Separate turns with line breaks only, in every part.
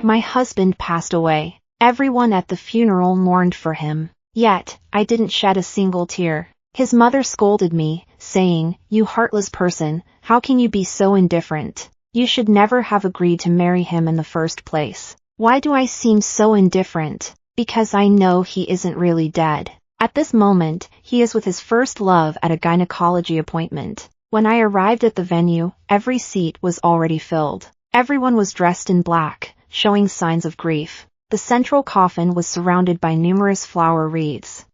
My husband passed away. Everyone at the funeral mourned for him. Yet, I didn't shed a single tear. His mother scolded me, saying, "You heartless person, how can you be so indifferent? You should never have agreed to marry him in the first place." Why do I seem so indifferent? Because I know he isn't really dead. At this moment, he is with his first love at a gynecology appointment. When I arrived at the venue, every seat was already filled. Everyone was dressed in black, showing signs of grief. The central coffin was surrounded by numerous flower wreaths.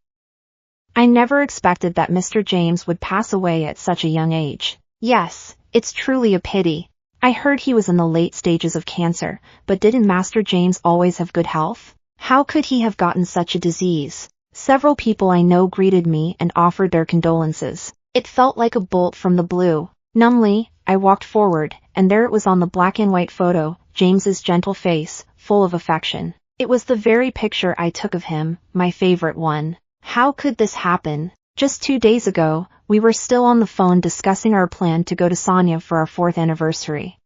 I never expected that Mr. James would pass away at such a young age. Yes, it's truly a pity. I heard he was in the late stages of cancer, but didn't Master James always have good health? How could he have gotten such a disease? Several people I know greeted me and offered their condolences. It felt like a bolt from the blue. Numbly, I walked forward, and there it was on the black and white photo, James's gentle face, full of affection. It was the very picture I took of him, my favorite one. How could this happen? Just 2 days ago, we were still on the phone discussing our plan to go to Sonia for our 4th anniversary.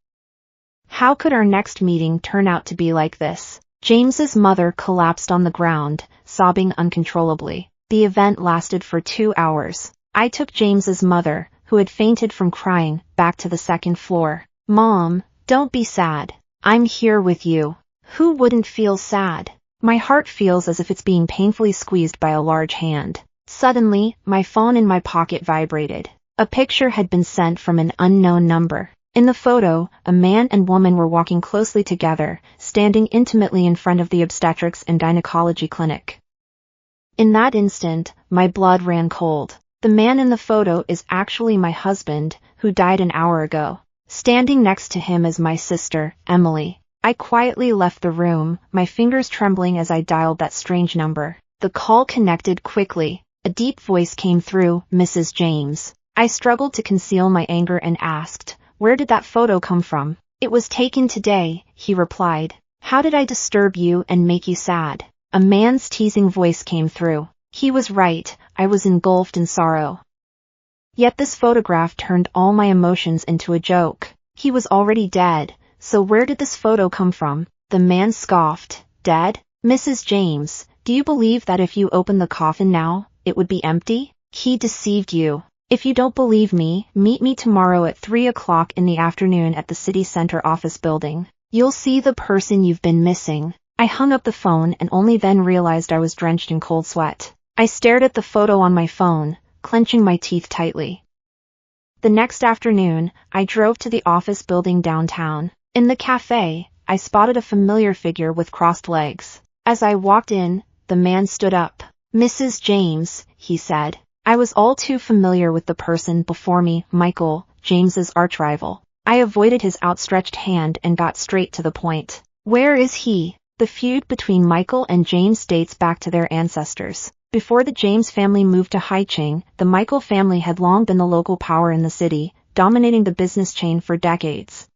How could our next meeting turn out to be like this? James's mother collapsed on the ground, sobbing uncontrollably. The event lasted for 2 hours. I took James's mother, who had fainted from crying, back to the 2nd floor. "Mom, don't be sad. I'm here with you." Who wouldn't feel sad? My heart feels as if it's being painfully squeezed by a large hand. Suddenly, my phone in my pocket vibrated. A picture had been sent from an unknown number. In the photo, a man and woman were walking closely together, standing intimately in front of the obstetrics and gynecology clinic. In that instant, my blood ran cold. The man in the photo is actually my husband, who died an hour ago. Standing next to him is my sister, Emily. I quietly left the room, my fingers trembling as I dialed that strange number. The call connected quickly. A deep voice came through, "Mrs. James." I struggled to conceal my anger and asked, "Where did that photo come from?" "It was taken today," he replied. "How did I disturb you and make you sad?" A man's teasing voice came through. He was right, I was engulfed in sorrow. Yet this photograph turned all my emotions into a joke. He was already dead, so where did this photo come from? The man scoffed. "Dead? Mrs. James, do you believe that if you open the coffin now, it would be empty? He deceived you. If you don't believe me, meet me tomorrow at 3 o'clock in the afternoon at the city center office building. You'll see the person you've been missing." I hung up the phone and only then realized I was drenched in cold sweat. I stared at the photo on my phone, clenching my teeth tightly. The next afternoon, I drove to the office building downtown. In the cafe, I spotted a familiar figure with crossed legs. As I walked in, the man stood up. "Mrs. James," he said. I was all too familiar with the person before me, Michael, James's archrival. I avoided his outstretched hand and got straight to the point. "Where is he?" The feud between Michael and James dates back to their ancestors. Before the James family moved to Haicheng, the Michael family had long been the local power in the city, dominating the business chain for decades.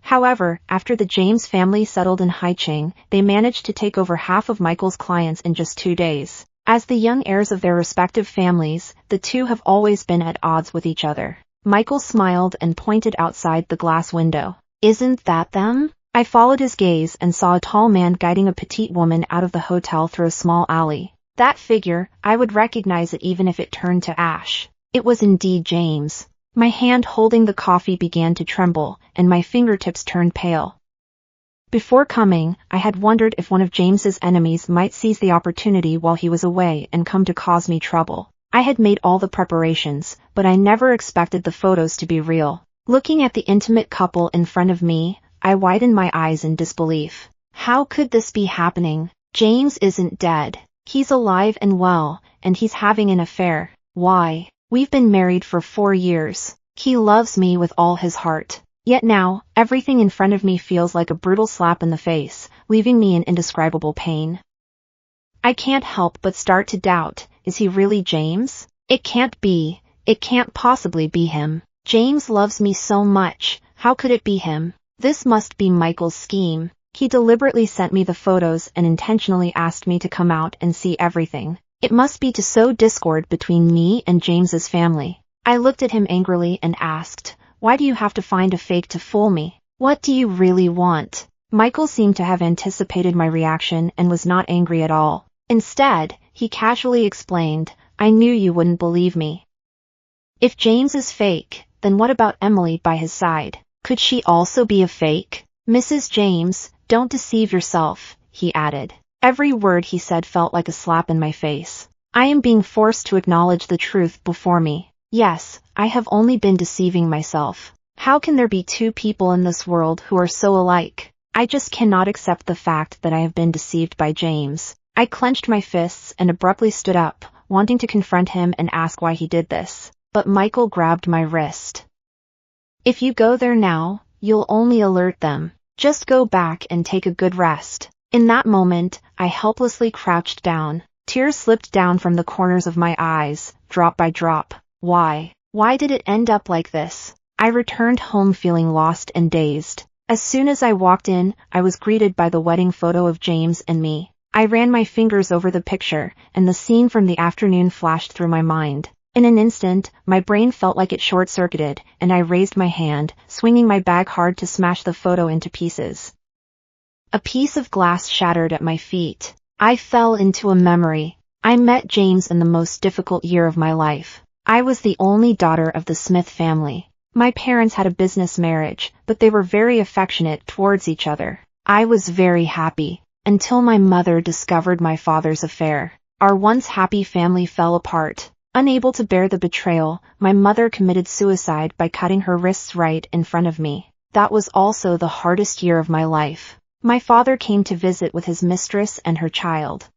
However, after the James family settled in Haicheng, they managed to take over half of Michael's clients in just 2 days. As the young heirs of their respective families, the two have always been at odds with each other. Michael smiled and pointed outside the glass window. "Isn't that them?" I followed his gaze and saw a tall man guiding a petite woman out of the hotel through a small alley. That figure, I would recognize it even if it turned to ash. It was indeed James. My hand holding the coffee began to tremble, and my fingertips turned pale. Before coming, I had wondered if one of James's enemies might seize the opportunity while he was away and come to cause me trouble. I had made all the preparations, but I never expected the photos to be real. Looking at the intimate couple in front of me, I widened my eyes in disbelief. How could this be happening? James isn't dead. He's alive and well, and he's having an affair. Why? We've been married for 4 years. He loves me with all his heart. Yet now, everything in front of me feels like a brutal slap in the face, leaving me in indescribable pain. I can't help but start to doubt, is he really James? It can't be. It can't possibly be him. James loves me so much. How could it be him? This must be Michael's scheme. He deliberately sent me the photos and intentionally asked me to come out and see everything. It must be to sow discord between me and James's family. I looked at him angrily and asked, "Why do you have to find a fake to fool me? What do you really want?" Michael seemed to have anticipated my reaction and was not angry at all. Instead, he casually explained, "I knew you wouldn't believe me. If James is fake, then what about Emily by his side? Could she also be a fake?" "Mrs. James, don't deceive yourself," he added. Every word he said felt like a slap in my face. I am being forced to acknowledge the truth before me. Yes, I have only been deceiving myself. How can there be two people in this world who are so alike? I just cannot accept the fact that I have been deceived by James. I clenched my fists and abruptly stood up, wanting to confront him and ask why he did this. But Michael grabbed my wrist. "If you go there now, you'll only alert them. Just go back and take a good rest." In that moment, I helplessly crouched down. Tears slipped down from the corners of my eyes, drop by drop. Why? Why did it end up like this? I returned home feeling lost and dazed. As soon as I walked in, I was greeted by the wedding photo of James and me. I ran my fingers over the picture, and the scene from the afternoon flashed through my mind. In an instant, my brain felt like it short-circuited, and I raised my hand, swinging my bag hard to smash the photo into pieces. A piece of glass shattered at my feet. I fell into a memory. I met James in the most difficult year of my life. I was the only daughter of the Smith family. My parents had a business marriage, but they were very affectionate towards each other. I was very happy, until my mother discovered my father's affair. Our once happy family fell apart. Unable to bear the betrayal, my mother committed suicide by cutting her wrists right in front of me. That was also the hardest year of my life. My father came to visit with his mistress and her child.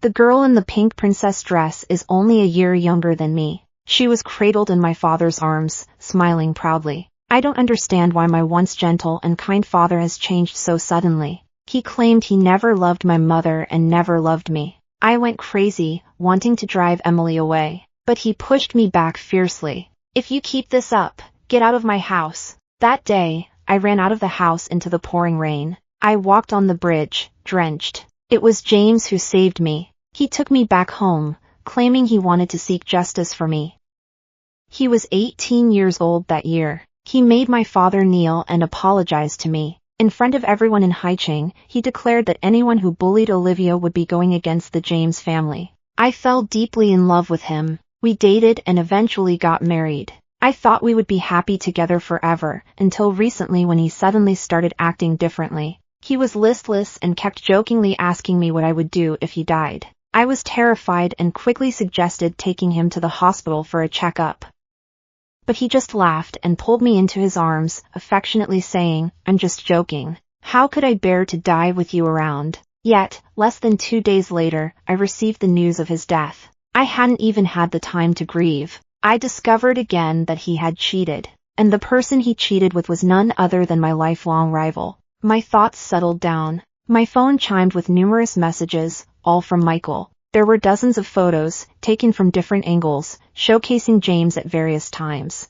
The girl in the pink princess dress is only a year younger than me. She was cradled in my father's arms, smiling proudly. I don't understand why my once gentle and kind father has changed so suddenly. He claimed he never loved my mother and never loved me. I went crazy, wanting to drive Emily away. But he pushed me back fiercely. "If you keep this up, get out of my house." That day, I ran out of the house into the pouring rain. I walked on the bridge, drenched. It was James who saved me. He took me back home, claiming he wanted to seek justice for me. He was 18 years old that year. He made my father kneel and apologize to me. In front of everyone in Haicheng, he declared that anyone who bullied Olivia would be going against the James family. I fell deeply in love with him. We dated and eventually got married. I thought we would be happy together forever, until recently when he suddenly started acting differently. He was listless and kept jokingly asking me what I would do if he died. I was terrified and quickly suggested taking him to the hospital for a checkup. But he just laughed and pulled me into his arms, affectionately saying, "I'm just joking. How could I bear to die with you around?" Yet, less than 2 days later, I received the news of his death. I hadn't even had the time to grieve. I discovered again that he had cheated, and the person he cheated with was none other than my lifelong rival. My thoughts settled down. My phone chimed with numerous messages, all from Michael. There were dozens of photos, taken from different angles, showcasing James at various times.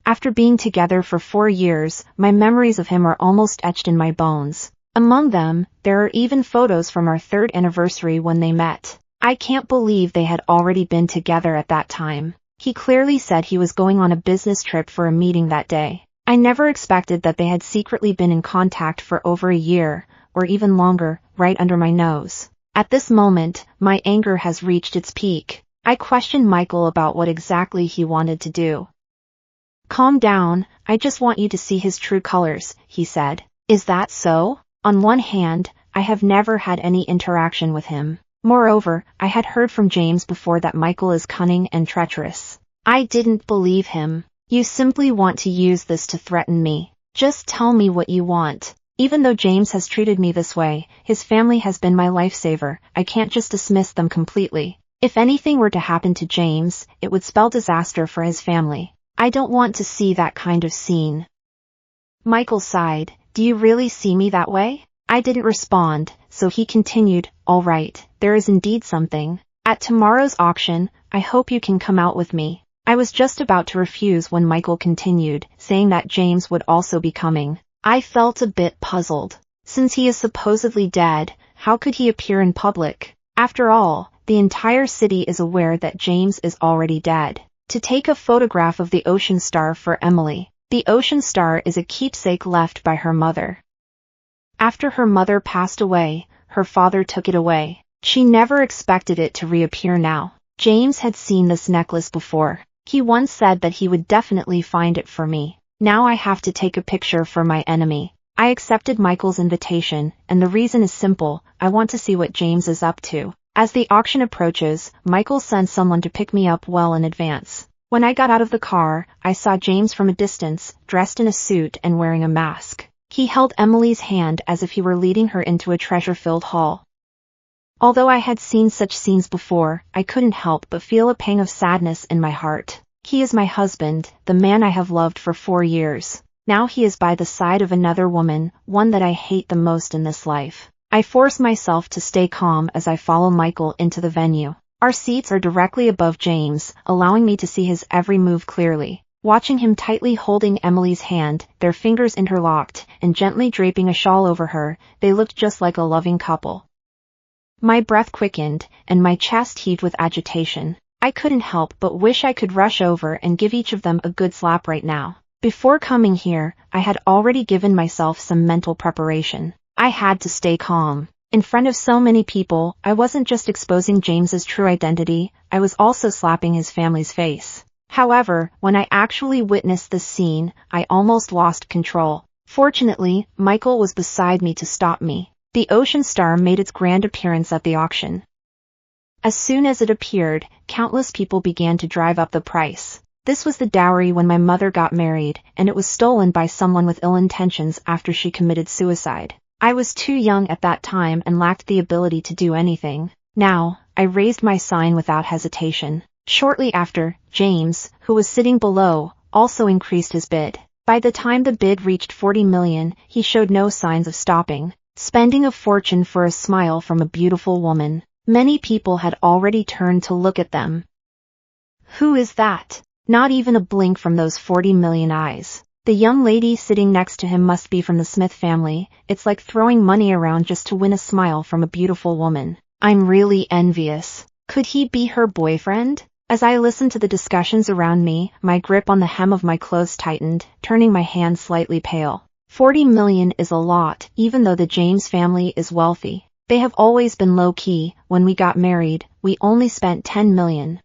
After being together for 4 years, my memories of him are almost etched in my bones. Among them, there are even photos from our 3rd anniversary when they met. I can't believe they had already been together at that time. He clearly said he was going on a business trip for a meeting that day. I never expected that they had secretly been in contact for over a year, or even longer, right under my nose. At this moment, my anger has reached its peak. I questioned Michael about what exactly he wanted to do. "Calm down, I just want you to see his true colors," he said. Is that so? On one hand, I have never had any interaction with him. Moreover, I had heard from James before that Michael is cunning and treacherous. I didn't believe him. "You simply want to use this to threaten me. Just tell me what you want." Even though James has treated me this way, his family has been my lifesaver. I can't just dismiss them completely. If anything were to happen to James, it would spell disaster for his family. I don't want to see that kind of scene. Michael sighed. "Do you really see me that way?" I didn't respond, so he continued, "All right, there is indeed something. At tomorrow's auction, I hope you can come out with me." I was just about to refuse when Michael continued, saying that James would also be coming. I felt a bit puzzled. Since he is supposedly dead, how could he appear in public? After all, the entire city is aware that James is already dead. To take a photograph of the ocean star for Emily. The ocean star is a keepsake left by her mother. After her mother passed away, her father took it away. She never expected it to reappear now. James had seen this necklace before. He once said that he would definitely find it for me. Now I have to take a picture for my enemy. I accepted Michael's invitation, and the reason is simple: I want to see what James is up to. As the auction approaches, Michael sends someone to pick me up well in advance. When I got out of the car, I saw James from a distance, dressed in a suit and wearing a mask. He held Emily's hand as if he were leading her into a treasure-filled hall. Although I had seen such scenes before, I couldn't help but feel a pang of sadness in my heart. He is my husband, the man I have loved for 4 years. Now he is by the side of another woman, one that I hate the most in this life. I force myself to stay calm as I follow Michael into the venue. Our seats are directly above James, allowing me to see his every move clearly. Watching him tightly holding Emily's hand, their fingers interlocked, and gently draping a shawl over her, they looked just like a loving couple. My breath quickened, and my chest heaved with agitation. I couldn't help but wish I could rush over and give each of them a good slap right now. Before coming here, I had already given myself some mental preparation. I had to stay calm. In front of so many people, I wasn't just exposing James's true identity, I was also slapping his family's face. However, when I actually witnessed this scene, I almost lost control. Fortunately, Michael was beside me to stop me. The Ocean Star made its grand appearance at the auction. As soon as it appeared, countless people began to drive up the price. This was the dowry when my mother got married, and it was stolen by someone with ill intentions after she committed suicide. I was too young at that time and lacked the ability to do anything. Now, I raised my sign without hesitation. Shortly after, James, who was sitting below, also increased his bid. By the time the bid reached 40 million, he showed no signs of stopping, spending a fortune for a smile from a beautiful woman. Many people had already turned to look at them. Who is that? Not even a blink from those 40 million eyes. The young lady sitting next to him must be from the Smith family. It's like throwing money around just to win a smile from a beautiful woman. I'm really envious. Could he be her boyfriend? As I listened to the discussions around me, my grip on the hem of my clothes tightened, turning my hand slightly pale. 40 million is a lot, even though the James family is wealthy. They have always been low-key. When we got married, we only spent 10 million.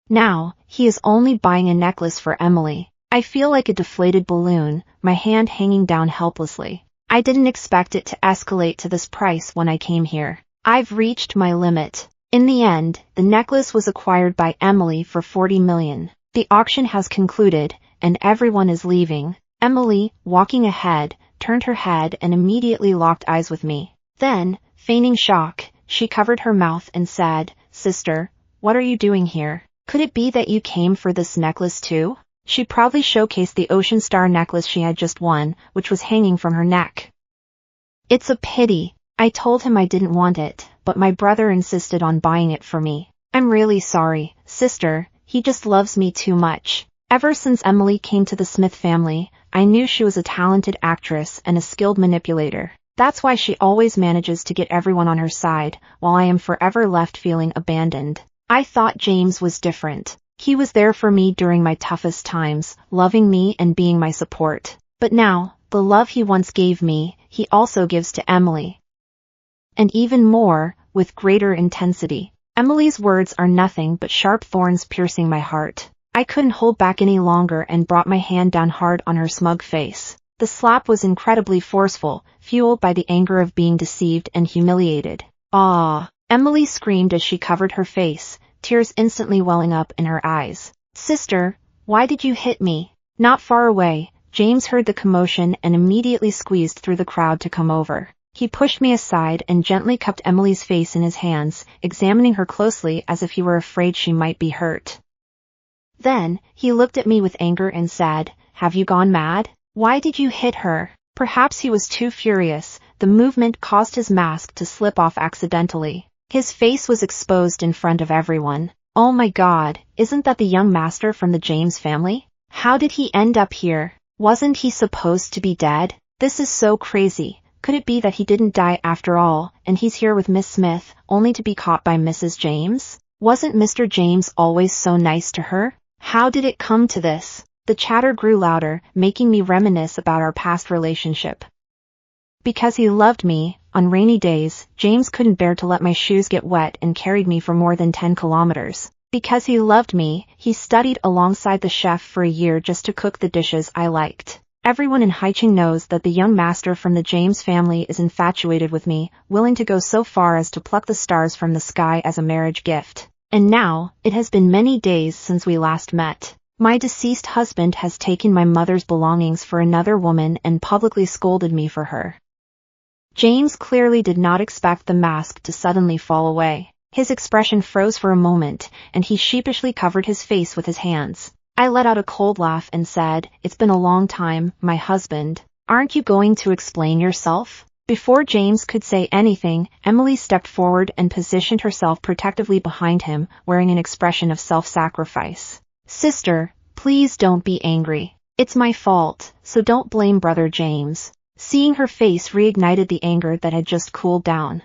Now, he is only buying a necklace for Emily. I feel like a deflated balloon, my hand hanging down helplessly. I didn't expect it to escalate to this price when I came here. I've reached my limit. In the end, the necklace was acquired by Emily for 40 million. The auction has concluded, and everyone is leaving. Emily, walking ahead, turned her head and immediately locked eyes with me. Then, feigning shock, she covered her mouth and said, "Sister, what are you doing here? Could it be that you came for this necklace too?" She proudly showcased the Ocean Star necklace she had just won, which was hanging from her neck. "It's a pity." I told him I didn't want it, but my brother insisted on buying it for me. "I'm really sorry, sister, he just loves me too much." Ever since Emily came to the Smith family, I knew she was a talented actress and a skilled manipulator. That's why she always manages to get everyone on her side, while I am forever left feeling abandoned. I thought James was different. He was there for me during my toughest times, loving me and being my support. But now, the love he once gave me, he also gives to Emily. And even more, with greater intensity. Emily's words are nothing but sharp thorns piercing my heart. I couldn't hold back any longer and brought my hand down hard on her smug face. The slap was incredibly forceful, fueled by the anger of being deceived and humiliated. "Ah!" Emily screamed as she covered her face, tears instantly welling up in her eyes. "Sister, why did you hit me?" Not far away, James heard the commotion and immediately squeezed through the crowd to come over. He pushed me aside and gently cupped Emily's face in his hands, examining her closely as if he were afraid she might be hurt. Then, he looked at me with anger and said, "Have you gone mad? Why did you hit her?" Perhaps he was too furious. The movement caused his mask to slip off accidentally. His face was exposed in front of everyone. Oh my God, isn't that the young master from the James family? How did he end up here? Wasn't he supposed to be dead? This is so crazy. Could it be that he didn't die after all, and he's here with Miss Smith, only to be caught by Mrs. James? Wasn't Mr. James always so nice to her? How did it come to this? The chatter grew louder, making me reminisce about our past relationship. Because he loved me. On rainy days, James couldn't bear to let my shoes get wet and carried me for more than 10 kilometers. Because he loved me, he studied alongside the chef for a year just to cook the dishes I liked. Everyone in Haicheng knows that the young master from the James family is infatuated with me, willing to go so far as to pluck the stars from the sky as a marriage gift. And now, it has been many days since we last met. My deceased husband has taken my mother's belongings for another woman and publicly scolded me for her. James clearly did not expect the mask to suddenly fall away. His expression froze for a moment, and he sheepishly covered his face with his hands. I let out a cold laugh and said, "It's been a long time, my husband. Aren't you going to explain yourself?" Before James could say anything, Emily stepped forward and positioned herself protectively behind him, wearing an expression of self-sacrifice. "Sister, please don't be angry. It's my fault, so don't blame Brother James." Seeing her face reignited the anger that had just cooled down.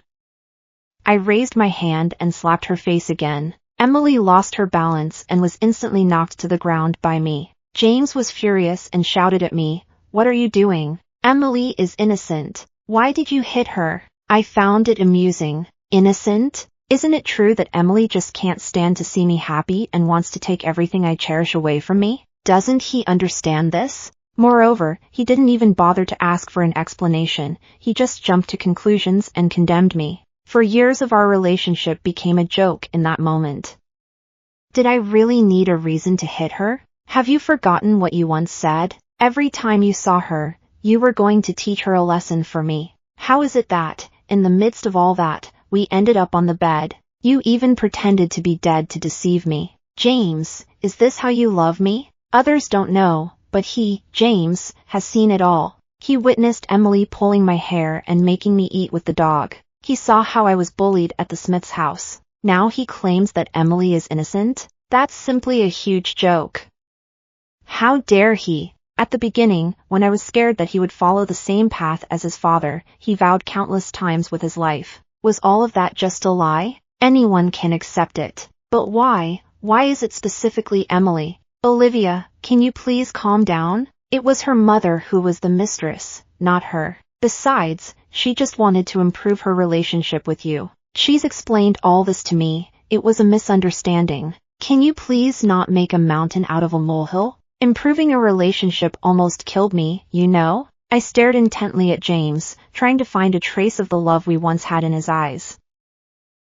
I raised my hand and slapped her face again. Emily lost her balance and was instantly knocked to the ground by me. James was furious and shouted at me, "What are you doing? Emily is innocent. Why did you hit her?" I found it amusing. Innocent? Isn't it true that Emily just can't stand to see me happy and wants to take everything I cherish away from me? Doesn't he understand this? Moreover, he didn't even bother to ask for an explanation. He just jumped to conclusions and condemned me. For years of our relationship became a joke in that moment. Did I really need a reason to hit her? Have you forgotten what you once said? Every time you saw her, you were going to teach her a lesson for me. How is it that, in the midst of all that, we ended up on the bed? You even pretended to be dead to deceive me. James, is this how you love me? Others don't know, but he, James, has seen it all. He witnessed Emily pulling my hair and making me eat with the dog. He saw how I was bullied at the Smith's house. Now he claims that Emily is innocent? That's simply a huge joke. How dare he? At the beginning, when I was scared that he would follow the same path as his father, he vowed countless times with his life. Was all of that just a lie? Anyone can accept it. But why? Why is it specifically Emily? Olivia, can you please calm down? It was her mother who was the mistress, not her. Besides, she just wanted to improve her relationship with you. She's explained all this to me. It was a misunderstanding. Can you please not make a mountain out of a molehill? Improving a relationship almost killed me, you know? I stared intently at James, trying to find a trace of the love we once had in his eyes.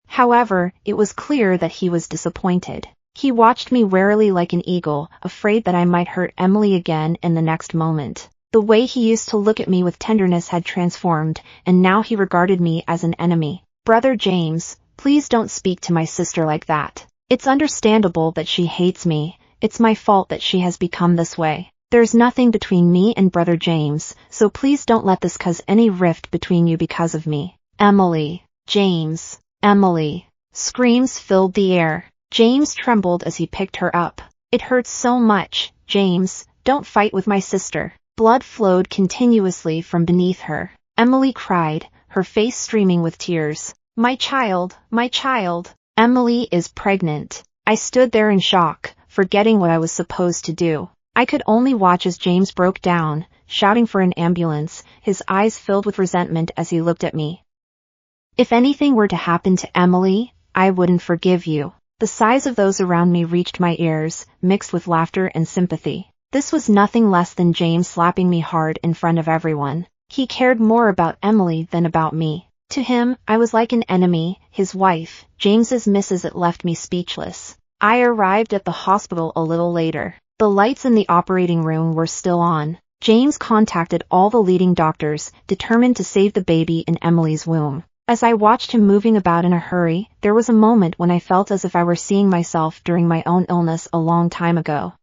However, it was clear that he was disappointed. He watched me warily like an eagle, afraid that I might hurt Emily again in the next moment. The way he used to look at me with tenderness had transformed, and now he regarded me as an enemy. Brother James, please don't speak to my sister like that. It's understandable that she hates me. It's my fault that she has become this way. There's nothing between me and Brother James, so please don't let this cause any rift between you because of me. Emily, James, Emily. Screams filled the air. James trembled as he picked her up. It hurts so much, James, don't fight with my sister. Blood flowed continuously from beneath her. Emily cried, her face streaming with tears. My child, Emily is pregnant. I stood there in shock, forgetting what I was supposed to do. I could only watch as James broke down, shouting for an ambulance, his eyes filled with resentment as he looked at me. If anything were to happen to Emily, I wouldn't forgive you. The sighs of those around me reached my ears, mixed with laughter and sympathy. This was nothing less than James slapping me hard in front of everyone. He cared more about Emily than about me. To him, I was like an enemy, his wife. James's misses it left me speechless. I arrived at the hospital a little later. The lights in the operating room were still on. James contacted all the leading doctors, determined to save the baby in Emily's womb. As I watched him moving about in a hurry, there was a moment when I felt as if I were seeing myself during my own illness a long time ago.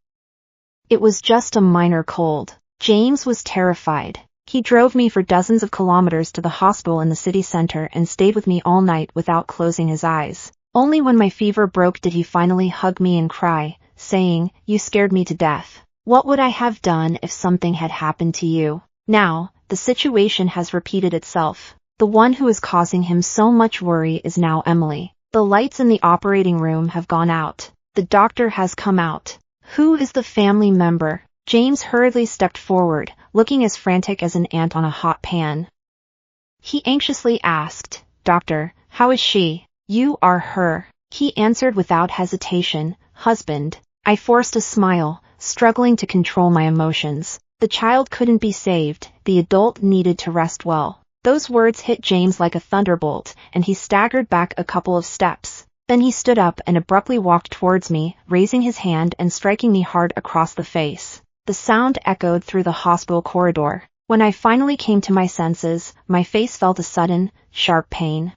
It was just a minor cold. James was terrified. He drove me for dozens of kilometers to the hospital in the city center and stayed with me all night without closing his eyes. Only when my fever broke did he finally hug me and cry, saying, "You scared me to death. What would I have done if something had happened to you?" Now, the situation has repeated itself. The one who is causing him so much worry is now Emily. The lights in the operating room have gone out. The doctor has come out. Who is the family member? James hurriedly stepped forward, looking as frantic as an ant on a hot pan. He anxiously asked, "Doctor, how is she?" "You are her," he answered without hesitation. "Husband." I forced a smile, struggling to control my emotions. The child couldn't be saved, the adult needed to rest well. Those words hit James like a thunderbolt, and he staggered back a couple of steps. Then he stood up and abruptly walked towards me, raising his hand and striking me hard across the face. The sound echoed through the hospital corridor. When I finally came to my senses, my face felt a sudden, sharp pain.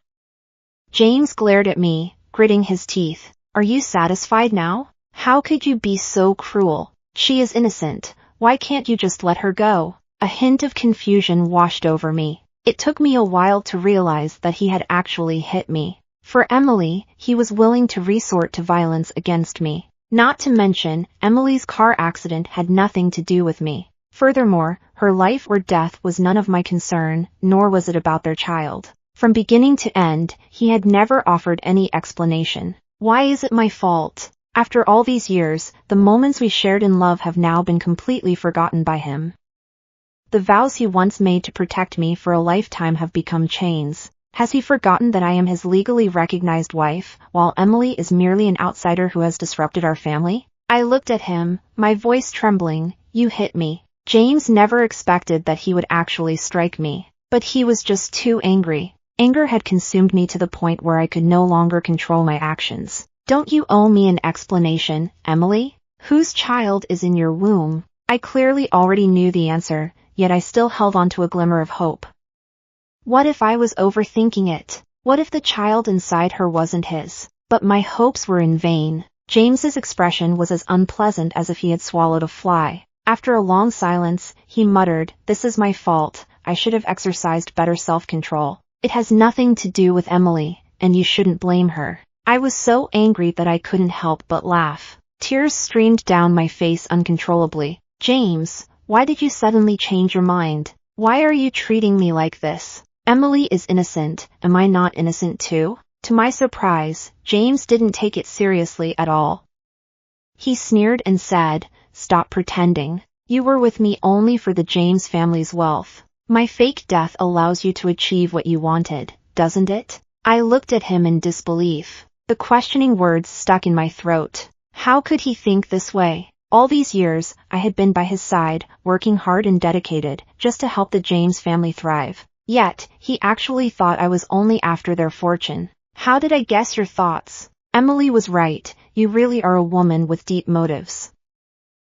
James glared at me, gritting his teeth. "Are you satisfied now? How could you be so cruel? She is innocent. Why can't you just let her go?" A hint of confusion washed over me. It took me a while to realize that he had actually hit me. For Emily, he was willing to resort to violence against me. Not to mention, Emily's car accident had nothing to do with me. Furthermore, her life or death was none of my concern, nor was it about their child. From beginning to end, he had never offered any explanation. Why is it my fault? After all these years, the moments we shared in love have now been completely forgotten by him. The vows he once made to protect me for a lifetime have become chains. Has he forgotten that I am his legally recognized wife, while Emily is merely an outsider who has disrupted our family? I looked at him, my voice trembling. "You hit me." James never expected that he would actually strike me. But he was just too angry. Anger had consumed me to the point where I could no longer control my actions. "Don't you owe me an explanation, Emily? Whose child is in your womb?" I clearly already knew the answer, yet I still held on to a glimmer of hope. What if I was overthinking it? What if the child inside her wasn't his? But my hopes were in vain. James's expression was as unpleasant as if he had swallowed a fly. After a long silence, he muttered, "This is my fault. I should have exercised better self-control. It has nothing to do with Emily, and you shouldn't blame her." I was so angry that I couldn't help but laugh. Tears streamed down my face uncontrollably. "James, why did you suddenly change your mind? Why are you treating me like this? Emily is innocent, am I not innocent too?" To my surprise, James didn't take it seriously at all. He sneered and said, "Stop pretending. You were with me only for the James family's wealth. My fake death allows you to achieve what you wanted, doesn't it?" I looked at him in disbelief. The questioning words stuck in my throat. How could he think this way? All these years, I had been by his side, working hard and dedicated, just to help the James family thrive. Yet, he actually thought I was only after their fortune. How did I guess your thoughts? Emily was right, you really are a woman with deep motives.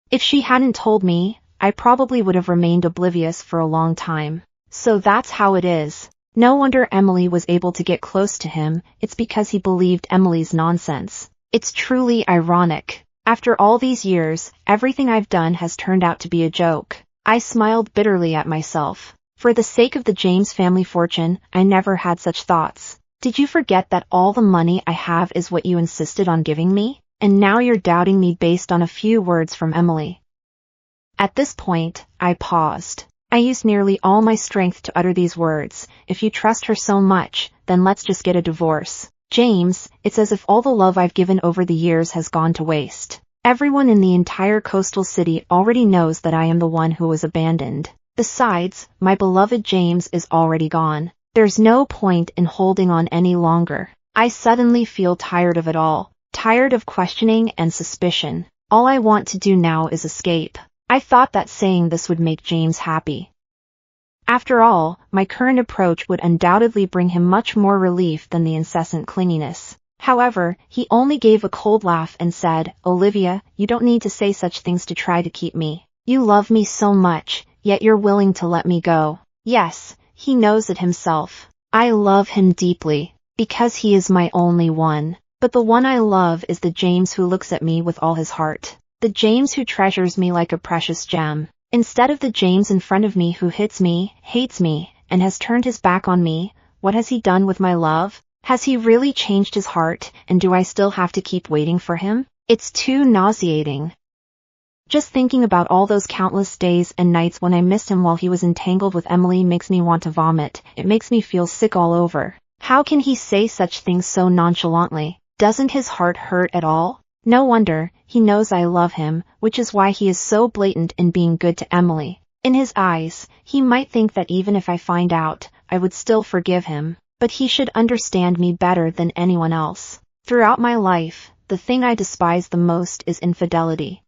If she hadn't told me, I probably would have remained oblivious for a long time. So that's how it is. No wonder Emily was able to get close to him, it's because he believed Emily's nonsense. It's truly ironic. After all these years, everything I've done has turned out to be a joke. I smiled bitterly at myself. For the sake of the James family fortune, I never had such thoughts. Did you forget that all the money I have is what you insisted on giving me? And now you're doubting me based on a few words from Emily. At this point, I paused. I used nearly all my strength to utter these words. "If you trust her so much, then let's just get a divorce." James, it's as if all the love I've given over the years has gone to waste. Everyone in the entire coastal city already knows that I am the one who was abandoned. Besides, my beloved James is already gone. There's no point in holding on any longer. I suddenly feel tired of it all. Tired of questioning and suspicion. All I want to do now is escape. I thought that saying this would make James happy. After all, my current approach would undoubtedly bring him much more relief than the incessant clinginess. However, he only gave a cold laugh and said, "Olivia, you don't need to say such things to try to keep me. You love me so much, yet you're willing to let me go." Yes, he knows it himself. I love him deeply, because he is my only one. But the one I love is the James who looks at me with all his heart. The James who treasures me like a precious gem. Instead of the James in front of me who hits me, hates me, and has turned his back on me. What has he done with my love? Has he really changed his heart, and do I still have to keep waiting for him? It's too nauseating. Just thinking about all those countless days and nights when I missed him while he was entangled with Emily makes me want to vomit. It makes me feel sick all over. How can he say such things so nonchalantly? Doesn't his heart hurt at all? No wonder, he knows I love him, which is why he is so blatant in being good to Emily. In his eyes, he might think that even if I find out, I would still forgive him, but he should understand me better than anyone else. Throughout my life, the thing I despise the most is infidelity.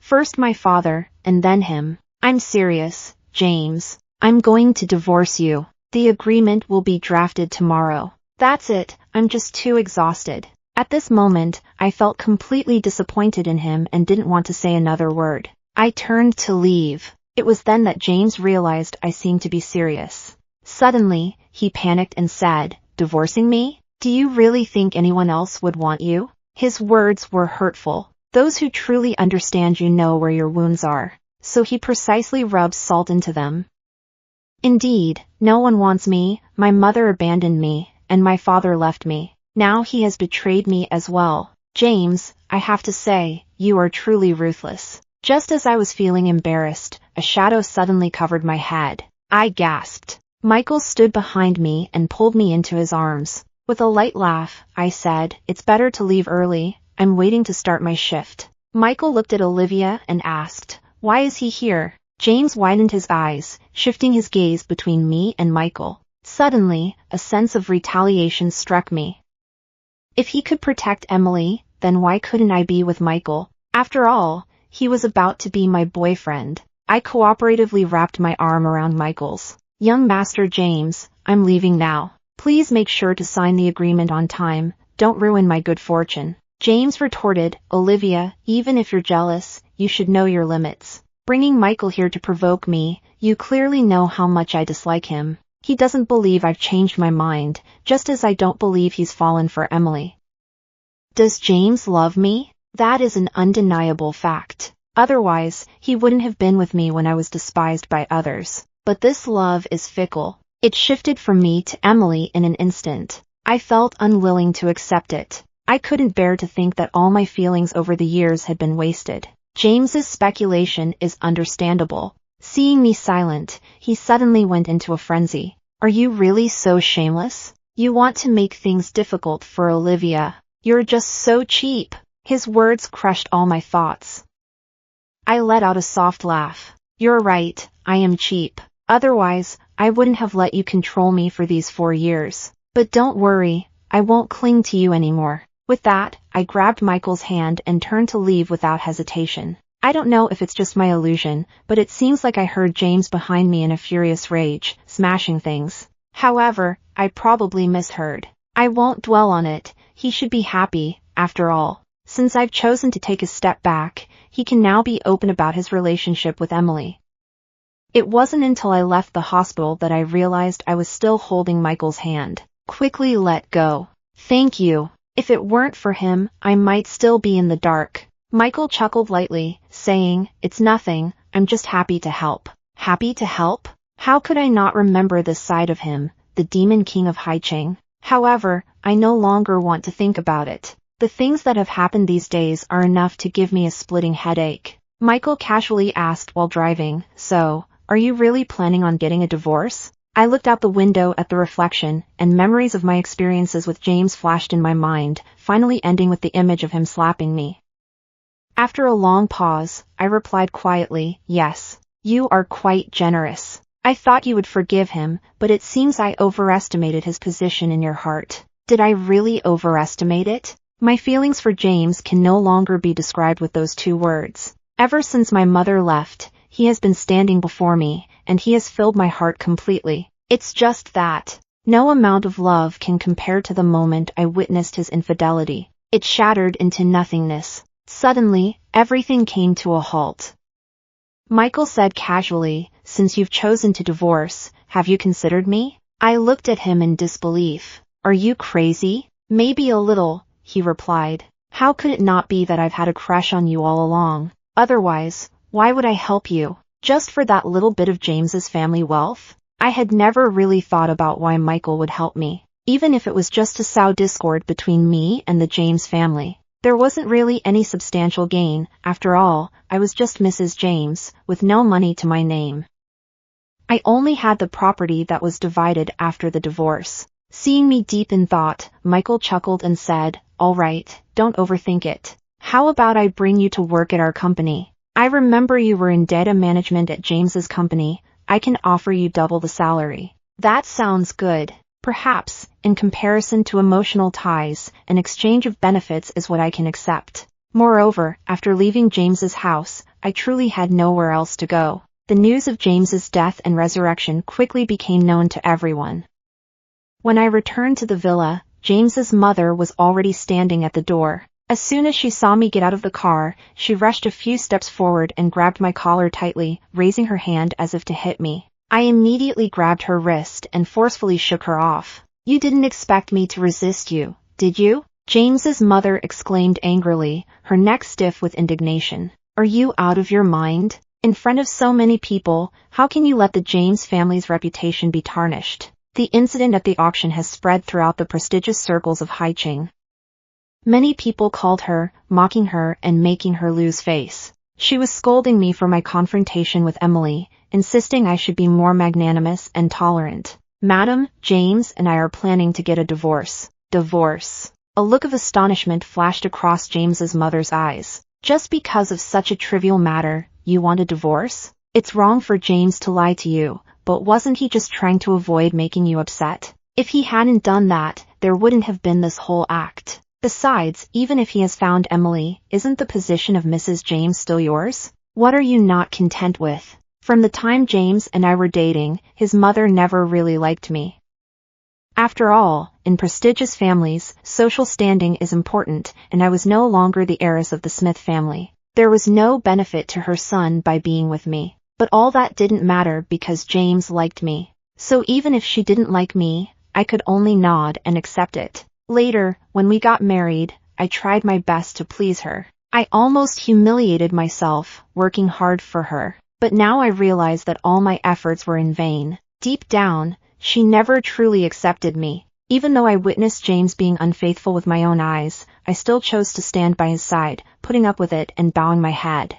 First my father, and then him. I'm serious, James. I'm going to divorce you. The agreement will be drafted tomorrow. That's it, I'm just too exhausted. At this moment, I felt completely disappointed in him and didn't want to say another word. I turned to leave. It was then that James realized I seemed to be serious. Suddenly, he panicked and said, "Divorcing me? Do you really think anyone else would want you?" His words were hurtful. Those who truly understand you know where your wounds are. So he precisely rubbed salt into them. Indeed, no one wants me, my mother abandoned me, and my father left me. Now he has betrayed me as well. James, I have to say, you are truly ruthless. Just as I was feeling embarrassed, a shadow suddenly covered my head. I gasped. Michael stood behind me and pulled me into his arms. With a light laugh, I said, "It's better to leave early. I'm waiting to start my shift." Michael looked at Olivia and asked, "Why is he here?" James widened his eyes, shifting his gaze between me and Michael. Suddenly, a sense of retaliation struck me. If he could protect Emily, then why couldn't I be with Michael? After all, he was about to be my boyfriend. I cooperatively wrapped my arm around Michael's. "Young Master James, I'm leaving now. Please make sure to sign the agreement on time. Don't ruin my good fortune." James retorted, "Olivia, even if you're jealous, you should know your limits. Bringing Michael here to provoke me, you clearly know how much I dislike him. He doesn't believe I've changed my mind, just as I don't believe he's fallen for Emily." Does James love me? That is an undeniable fact. Otherwise, he wouldn't have been with me when I was despised by others. But this love is fickle. It shifted from me to Emily in an instant. I felt unwilling to accept it. I couldn't bear to think that all my feelings over the years had been wasted. James's speculation is understandable. Seeing me silent, he suddenly went into a frenzy. "Are you really so shameless? You want to make things difficult for Olivia. You're just so cheap." His words crushed all my thoughts. I let out a soft laugh. "You're right, I am cheap. Otherwise, I wouldn't have let you control me for these 4 years. But don't worry, I won't cling to you anymore." With that, I grabbed Michael's hand and turned to leave without hesitation. I don't know if it's just my illusion, but it seems like I heard James behind me in a furious rage, smashing things. However, I probably misheard. I won't dwell on it. He should be happy, after all. Since I've chosen to take a step back, he can now be open about his relationship with Emily. It wasn't until I left the hospital that I realized I was still holding Michael's hand. Quickly let go. "Thank you. If it weren't for him, I might still be in the dark." Michael chuckled lightly, saying, "It's nothing, I'm just happy to help." Happy to help? How could I not remember this side of him, the demon king of Haicheng? However, I no longer want to think about it. The things that have happened these days are enough to give me a splitting headache. Michael casually asked while driving, "So, are you really planning on getting a divorce?" I looked out the window at the reflection, and memories of my experiences with James flashed in my mind, finally ending with the image of him slapping me. After a long pause, I replied quietly, "Yes. You are quite generous. I thought you would forgive him, but it seems I overestimated his position in your heart." Did I really overestimate it? My feelings for James can no longer be described with those 2 words. Ever since my mother left, he has been standing before me, and he has filled my heart completely. It's just that no amount of love can compare to the moment I witnessed his infidelity. It shattered into nothingness. Suddenly, everything came to a halt. Michael said casually, "Since you've chosen to divorce, have you considered me?" I looked at him in disbelief. "Are you crazy?" "Maybe a little," he replied. "How could it not be that I've had a crush on you all along? Otherwise, why would I help you? Just for that little bit of James's family wealth?" I had never really thought about why Michael would help me, even if it was just to sow discord between me and the James family. There wasn't really any substantial gain. After all, I was just Mrs. James, with no money to my name. I only had the property that was divided after the divorce. Seeing me deep in thought, Michael chuckled and said, "All right, don't overthink it. How about I bring you to work at our company? I remember you were in data management at James's company. I can offer you double the salary." That sounds good. Perhaps, in comparison to emotional ties, an exchange of benefits is what I can accept. Moreover, after leaving James's house, I truly had nowhere else to go. The news of James's death and resurrection quickly became known to everyone. When I returned to the villa, James's mother was already standing at the door. As soon as she saw me get out of the car, she rushed a few steps forward and grabbed my collar tightly, raising her hand as if to hit me. I immediately grabbed her wrist and forcefully shook her off. "You didn't expect me to resist you, did you?" James's mother exclaimed angrily, her neck stiff with indignation. "Are you out of your mind? In front of so many people, how can you let the James family's reputation be tarnished?" The incident at the auction has spread throughout the prestigious circles of Haicheng. Many people called her, mocking her and making her lose face. She was scolding me for my confrontation with Emily, insisting I should be more magnanimous and tolerant. "Madam, James and I are planning to get a divorce." Divorce. A look of astonishment flashed across James's mother's eyes. "Just because of such a trivial matter, you want a divorce? It's wrong for James to lie to you, but wasn't he just trying to avoid making you upset? If he hadn't done that, there wouldn't have been this whole act. Besides, even if he has found Emily, isn't the position of Mrs. James still yours? What are you not content with?" From the time James and I were dating, his mother never really liked me. After all, in prestigious families, social standing is important, and I was no longer the heiress of the Smith family. There was no benefit to her son by being with me. But all that didn't matter because James liked me. So even if she didn't like me, I could only nod and accept it. Later, when we got married, I tried my best to please her. I almost humiliated myself, working hard for her. But now I realize that all my efforts were in vain. Deep down, she never truly accepted me. Even though I witnessed James being unfaithful with my own eyes, I still chose to stand by his side, putting up with it and bowing my head.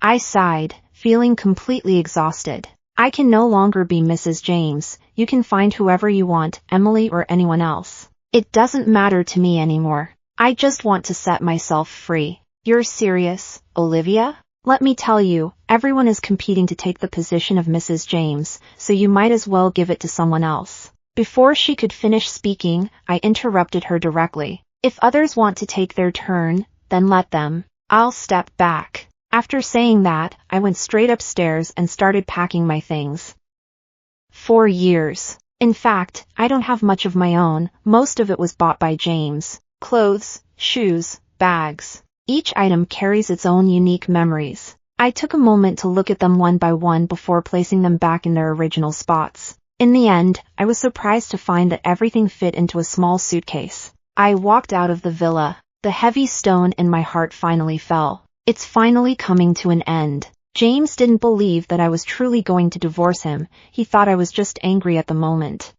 I sighed, feeling completely exhausted. "I can no longer be Mrs. James. You can find whoever you want, Emily or anyone else. It doesn't matter to me anymore. I just want to set myself free." "You're serious, Olivia?" "Let me tell you, everyone is competing to take the position of Mrs. James, so you might as well give it to someone else." Before she could finish speaking, I interrupted her directly. "If others want to take their turn, then let them. I'll step back." After saying that, I went straight upstairs and started packing my things. 4 years. In fact, I don't have much of my own, most of it was bought by James. Clothes, shoes, bags. Each item carries its own unique memories. I took a moment to look at them one by one before placing them back in their original spots. In the end, I was surprised to find that everything fit into a small suitcase. I walked out of the villa. The heavy stone in my heart finally fell. It's finally coming to an end. James didn't believe that I was truly going to divorce him. He thought I was just angry at the moment.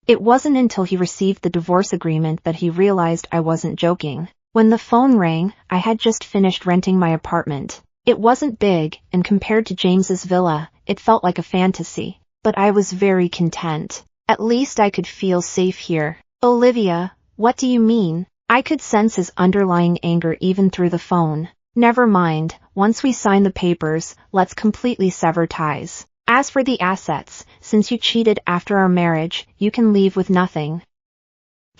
It wasn't until he received the divorce agreement that he realized I wasn't joking. When the phone rang, I had just finished renting my apartment. It wasn't big, and compared to James's villa, it felt like a fantasy. But I was very content. At least I could feel safe here. "Olivia, what do you mean?" I could sense his underlying anger even through the phone. "Never mind, once we sign the papers, let's completely sever ties. As for the assets, since you cheated after our marriage, you can leave with nothing."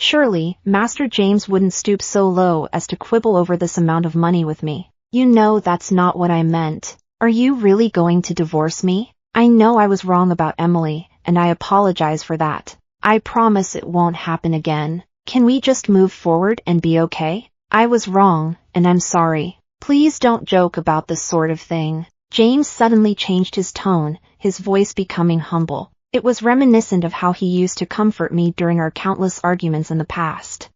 Surely, Master James wouldn't stoop so low as to quibble over this amount of money with me. "You know that's not what I meant. Are you really going to divorce me? I know I was wrong about Emily, and I apologize for that. I promise it won't happen again. Can we just move forward and be okay? I was wrong, and I'm sorry. Please don't joke about this sort of thing." James suddenly changed his tone, his voice becoming humble. It was reminiscent of how he used to comfort me during our countless arguments in the past.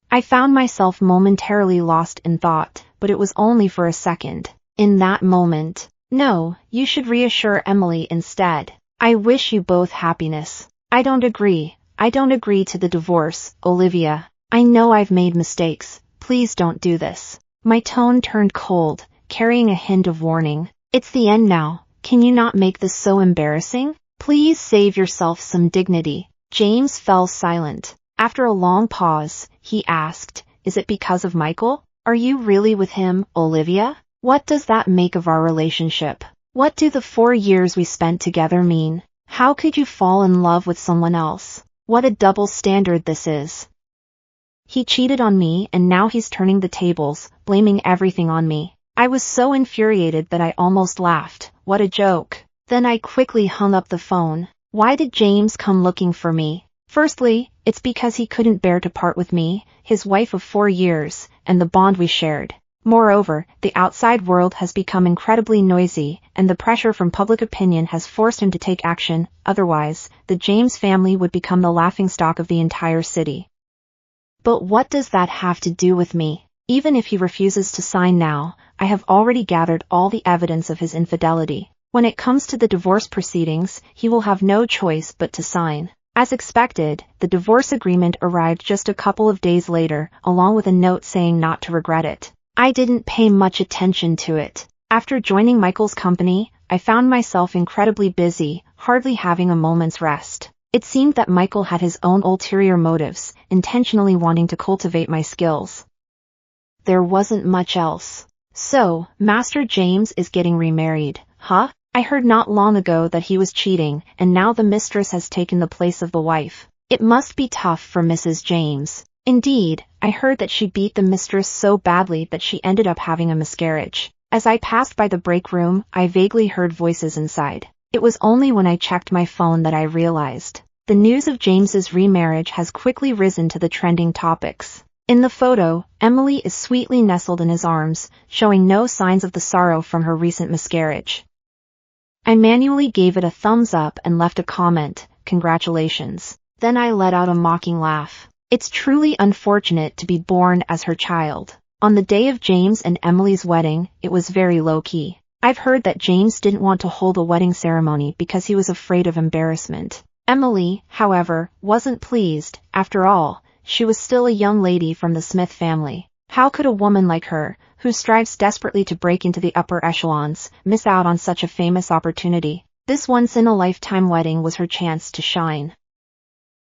I found myself momentarily lost in thought, but it was only for a second. In that moment, "No, you should reassure Emily instead. I wish you both happiness." I don't agree to the divorce, Olivia. I know I've made mistakes. Please don't do this." My tone turned cold, carrying a hint of warning. "It's the end now. Can you not make this so embarrassing? Please save yourself some dignity." James fell silent. After a long pause, he asked, "Is it because of Michael? Are you really with him, Olivia? What does that make of our relationship? What do the 4 years we spent together mean? How could you fall in love with someone else? What a double standard this is. He cheated on me and now he's turning the tables, blaming everything on me. I was so infuriated that I almost laughed. What a joke. Then I quickly hung up the phone. Why did James come looking for me? Firstly, it's because he couldn't bear to part with me, his wife of 4 years, and the bond we shared. Moreover, the outside world has become incredibly noisy, and the pressure from public opinion has forced him to take action. Otherwise, the James family would become the laughingstock of the entire city. But what does that have to do with me? Even if he refuses to sign now, I have already gathered all the evidence of his infidelity. When it comes to the divorce proceedings, he will have no choice but to sign. As expected, the divorce agreement arrived just a couple of days later, along with a note saying not to regret it. I didn't pay much attention to it. After joining Michael's company, I found myself incredibly busy, hardly having a moment's rest. It seemed that Michael had his own ulterior motives, intentionally wanting to cultivate my skills. There wasn't much else. So, Master James is getting remarried, huh? I heard not long ago that he was cheating, and now the mistress has taken the place of the wife. It must be tough for Mrs. James. Indeed, I heard that she beat the mistress so badly that she ended up having a miscarriage. As I passed by the break room, I vaguely heard voices inside. It was only when I checked my phone that I realized. The news of James's remarriage has quickly risen to the trending topics. In the photo, Emily is sweetly nestled in his arms, showing no signs of the sorrow from her recent miscarriage. I manually gave it a thumbs up and left a comment, "Congratulations." Then I let out a mocking laugh. It's truly unfortunate to be born as her child. On the day of James and Emily's wedding, it was very low-key. I've heard that James didn't want to hold a wedding ceremony because he was afraid of embarrassment. Emily, however, wasn't pleased. After all, she was still a young lady from the Smith family. How could a woman like her, who strives desperately to break into the upper echelons, miss out on such a famous opportunity? This once-in-a-lifetime wedding was her chance to shine.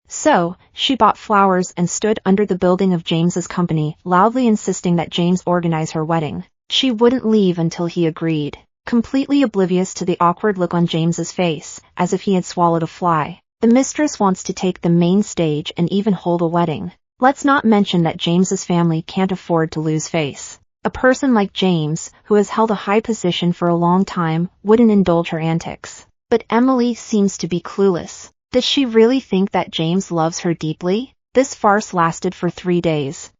So, she bought flowers and stood under the building of James's company, loudly insisting that James organize her wedding. She wouldn't leave until he agreed, completely oblivious to the awkward look on James's face, as if he had swallowed a fly. The mistress wants to take the main stage and even hold a wedding. Let's not mention that James's family can't afford to lose face. A person like James, who has held a high position for a long time, wouldn't indulge her antics. But Emily seems to be clueless. Does she really think that James loves her deeply? This farce lasted for 3 days.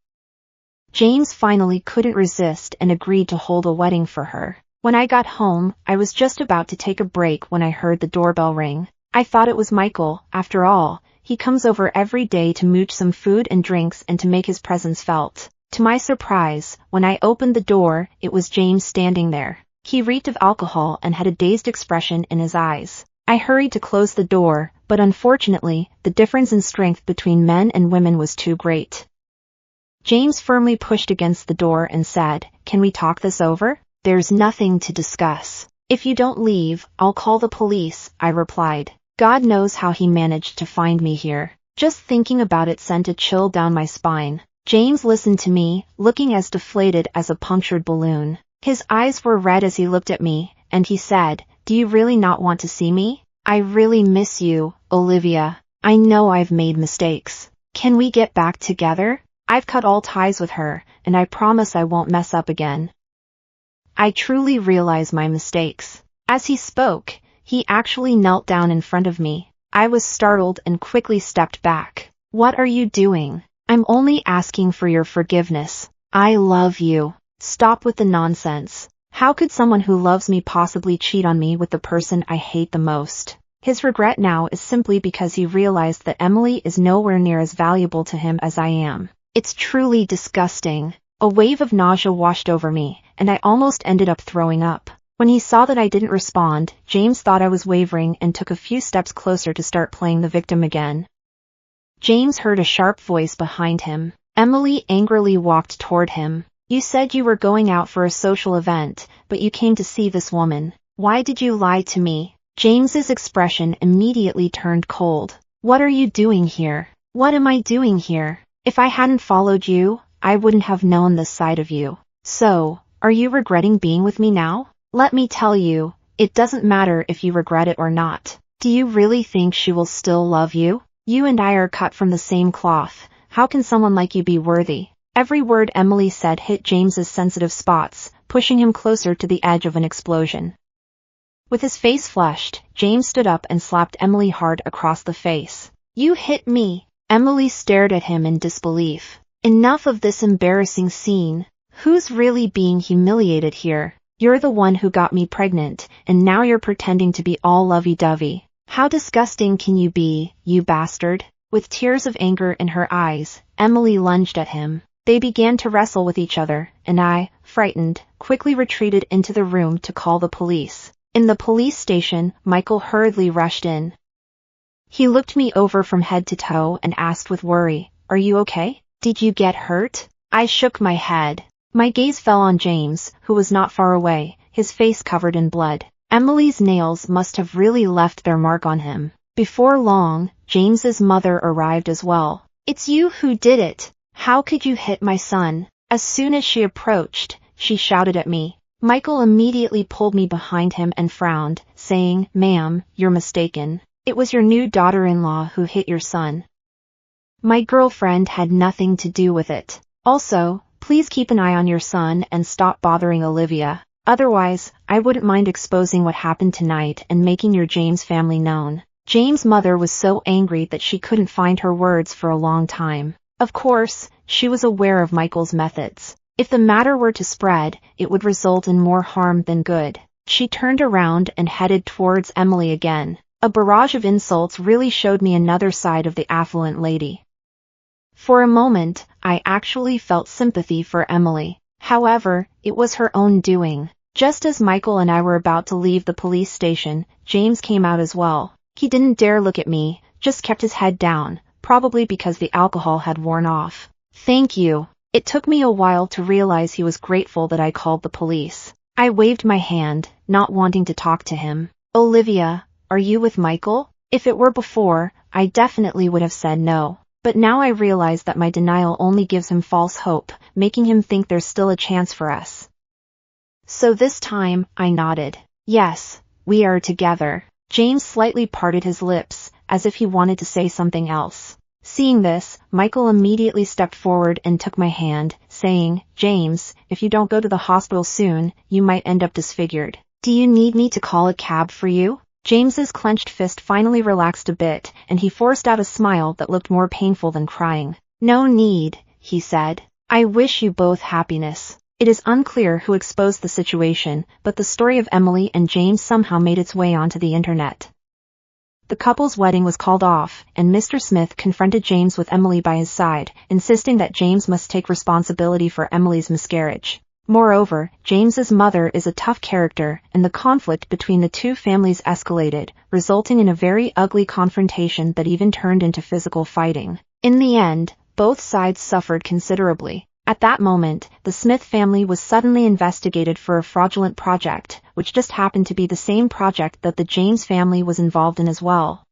James finally couldn't resist and agreed to hold a wedding for her. When I got home, I was just about to take a break when I heard the doorbell ring. I thought it was Michael. After all, he comes over every day to mooch some food and drinks and to make his presence felt. To my surprise, when I opened the door, it was James standing there. He reeked of alcohol and had a dazed expression in his eyes. I hurried to close the door, but unfortunately, the difference in strength between men and women was too great. James firmly pushed against the door and said, "Can we talk this over?" "There's nothing to discuss. If you don't leave, I'll call the police," I replied. God knows how he managed to find me here. Just thinking about it sent a chill down my spine. James listened to me, looking as deflated as a punctured balloon. His eyes were red as he looked at me, and he said, "Do you really not want to see me? I really miss you, Olivia. I know I've made mistakes. Can we get back together? I've cut all ties with her, and I promise I won't mess up again. I truly realize my mistakes." As he spoke, he actually knelt down in front of me. I was startled and quickly stepped back. "What are you doing? I'm only asking for your forgiveness. I love you. Stop with the nonsense. How could someone who loves me possibly cheat on me with the person I hate the most?" His regret now is simply because he realized that Emily is nowhere near as valuable to him as I am. It's truly disgusting. A wave of nausea washed over me, and I almost ended up throwing up. When he saw that I didn't respond, James thought I was wavering and took a few steps closer to start playing the victim again. James heard a sharp voice behind him. Emily angrily walked toward him. "You said you were going out for a social event, but you came to see this woman. Why did you lie to me?" James's expression immediately turned cold. "What are you doing here? What am I doing here? If I hadn't followed you, I wouldn't have known this side of you. So, are you regretting being with me now? Let me tell you, it doesn't matter if you regret it or not. Do you really think she will still love you? You and I are cut from the same cloth. How can someone like you be worthy? Every word Emily said hit James's sensitive spots, pushing him closer to the edge of an explosion. With his face flushed, James stood up and slapped Emily hard across the face. You hit me. Emily stared at him in disbelief. Enough of this embarrassing scene. Who's really being humiliated here? You're the one who got me pregnant, and now you're pretending to be all lovey-dovey. How disgusting can you be, you bastard? With tears of anger in her eyes, Emily lunged at him. They began to wrestle with each other, and I, frightened, quickly retreated into the room to call the police. In the police station, Michael hurriedly rushed in. He looked me over from head to toe and asked with worry, "Are you okay? Did you get hurt?" I shook my head. My gaze fell on James, who was not far away, his face covered in blood. Emily's nails must have really left their mark on him. Before long, James's mother arrived as well. "It's you who did it. How could you hit my son?" As soon as she approached, she shouted at me. Michael immediately pulled me behind him and frowned, saying, "Ma'am, you're mistaken. It was your new daughter-in-law who hit your son. My girlfriend had nothing to do with it. Also, please keep an eye on your son and stop bothering Olivia. Otherwise, I wouldn't mind exposing what happened tonight and making your James family known." James' mother was so angry that she couldn't find her words for a long time. Of course, she was aware of Michael's methods. If the matter were to spread, it would result in more harm than good. She turned around and headed towards Emily again. A barrage of insults really showed me another side of the affluent lady. For a moment, I actually felt sympathy for Emily. However, it was her own doing. Just as Michael and I were about to leave the police station, James came out as well. He didn't dare look at me, just kept his head down, probably because the alcohol had worn off. "Thank you." It took me a while to realize he was grateful that I called the police. I waved my hand, not wanting to talk to him. "Olivia, are you with Michael?" If it were before, I definitely would have said no. But now I realize that my denial only gives him false hope, making him think there's still a chance for us. So this time, I nodded. "Yes, we are together." James slightly parted his lips, as if he wanted to say something else. Seeing this, Michael immediately stepped forward and took my hand, saying, "James, if you don't go to the hospital soon, you might end up disfigured. Do you need me to call a cab for you?" James's clenched fist finally relaxed a bit, and he forced out a smile that looked more painful than crying. "No need," he said. "I wish you both happiness." It is unclear who exposed the situation, but the story of Emily and James somehow made its way onto the internet. The couple's wedding was called off, and Mr. Smith confronted James with Emily by his side, insisting that James must take responsibility for Emily's miscarriage. Moreover, James's mother is a tough character, and the conflict between the two families escalated, resulting in a very ugly confrontation that even turned into physical fighting. In the end, both sides suffered considerably. At that moment, the Smith family was suddenly investigated for a fraudulent project, which just happened to be the same project that the James family was involved in as well.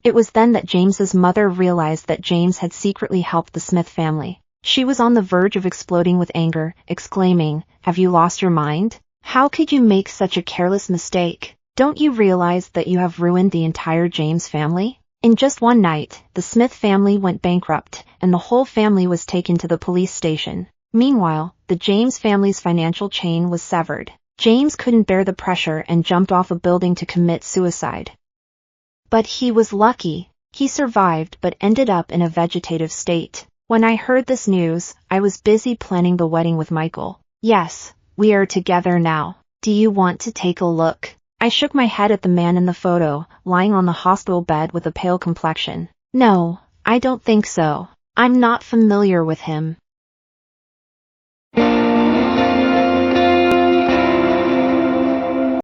It was then that James's mother realized that James had secretly helped the Smith family. She was on the verge of exploding with anger, exclaiming, "Have you lost your mind? How could you make such a careless mistake? Don't you realize that you have ruined the entire James family?" In just one night, the Smith family went bankrupt, and the whole family was taken to the police station. Meanwhile, the James family's financial chain was severed. James couldn't bear the pressure and jumped off a building to commit suicide. But he was lucky. He survived but ended up in a vegetative state. When I heard this news, I was busy planning the wedding with Michael. "Yes, we are together now. Do you want to take a look?" I shook my head at the man in the photo, lying on the hospital bed with a pale complexion. "No, I don't think so. I'm not familiar with him."